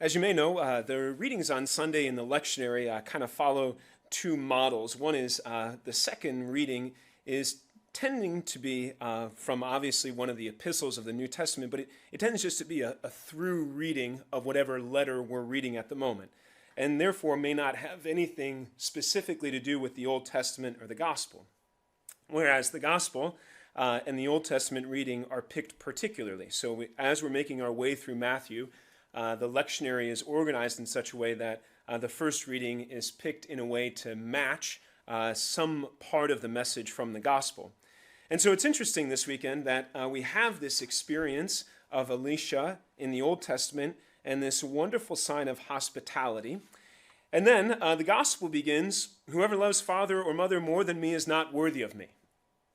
As you may know, the readings on Sunday in the lectionary kind of follow two models. One is the second reading is tending to be from obviously one of the epistles of the New Testament, but it tends just to be a through reading of whatever letter we're reading at the moment, and therefore may not have anything specifically to do with the Old Testament or the Gospel. Whereas the Gospel and the Old Testament reading are picked particularly. So as we're making our way through Matthew, the lectionary is organized in such a way that the first reading is picked in a way to match some part of the message from the gospel. And so it's interesting this weekend that we have this experience of Elisha in the Old Testament and this wonderful sign of hospitality. And then the gospel begins, "Whoever loves father or mother more than me is not worthy of me."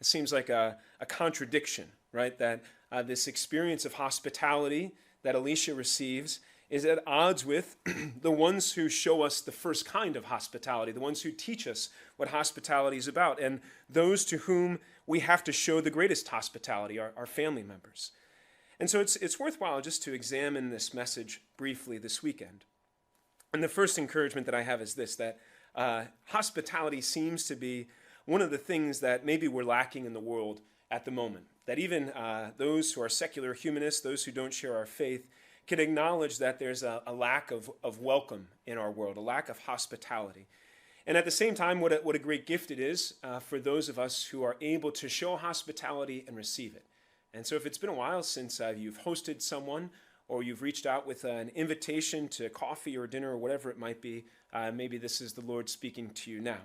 It seems like a contradiction, right? That this experience of hospitality that Elisha receives is at odds with the ones who show us the first kind of hospitality, the ones who teach us what hospitality is about, and those to whom we have to show the greatest hospitality, our family members. And so it's worthwhile just to examine this message briefly this weekend. And the first encouragement that I have is this, that hospitality seems to be one of the things that maybe we're lacking in the world at the moment. That even those who are secular humanists, those who don't share our faith, can acknowledge that there's a lack of welcome in our world, a lack of hospitality. And at the same time, what a great gift it is for those of us who are able to show hospitality and receive it. And so if it's been a while since you've hosted someone or you've reached out with an invitation to coffee or dinner or whatever it might be, maybe this is the Lord speaking to you now.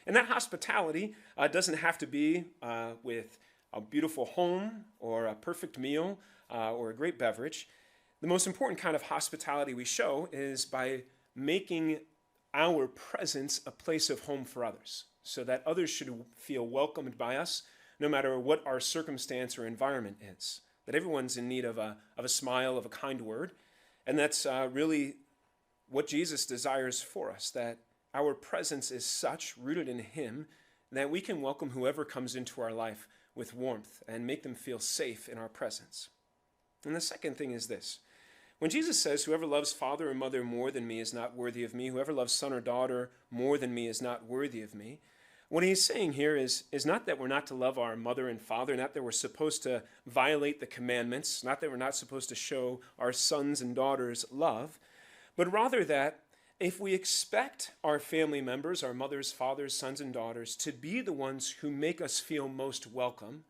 And that hospitality doesn't have to be with a beautiful home or a perfect meal or a great beverage. The most important kind of hospitality we show is by making our presence a place of home for others, so that others should feel welcomed by us no matter what our circumstance or environment is. That everyone's in need of a smile, of a kind word. And that's really what Jesus desires for us, that our presence is such, rooted in Him, that we can welcome whoever comes into our life with warmth and make them feel safe in our presence. And the second thing is this. When Jesus says, "Whoever loves father or mother more than me is not worthy of me, whoever loves son or daughter more than me is not worthy of me," what he's saying here is not that we're not to love our mother and father, not that we're supposed to violate the commandments, not that we're not supposed to show our sons and daughters love, but rather that if we expect our family members, our mothers, fathers, sons, and daughters, to be the ones who make us feel most welcome,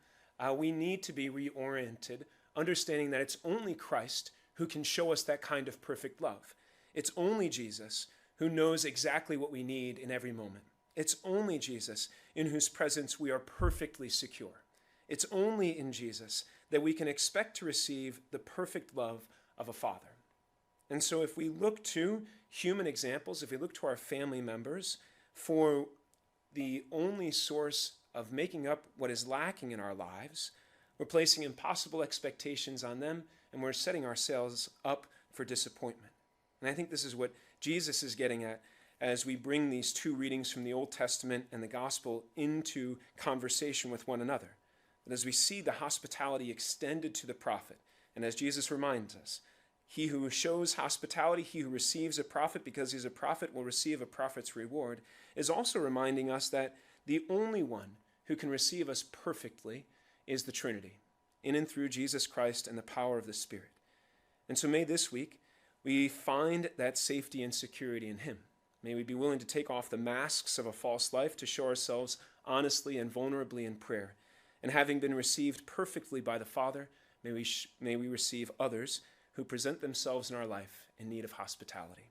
we need to be reoriented, understanding that it's only Christ who can show us that kind of perfect love. It's only Jesus who knows exactly what we need in every moment. It's only Jesus in whose presence we are perfectly secure. It's only in Jesus that we can expect to receive the perfect love of a father. And so if we look to human examples, if we look to our family members for the only source of making up what is lacking in our lives, we're placing impossible expectations on them, and we're setting ourselves up for disappointment. And I think this is what Jesus is getting at as we bring these two readings from the Old Testament and the Gospel into conversation with one another. That as we see the hospitality extended to the prophet, and as Jesus reminds us, he who shows hospitality, he who receives a prophet because he's a prophet will receive a prophet's reward, is also reminding us that the only one who can receive us perfectly is the Trinity, in and through Jesus Christ and the power of the Spirit. And so may this week we find that safety and security in Him. May we be willing to take off the masks of a false life to show ourselves honestly and vulnerably in prayer. And having been received perfectly by the Father, may we receive others who present themselves in our life in need of hospitality.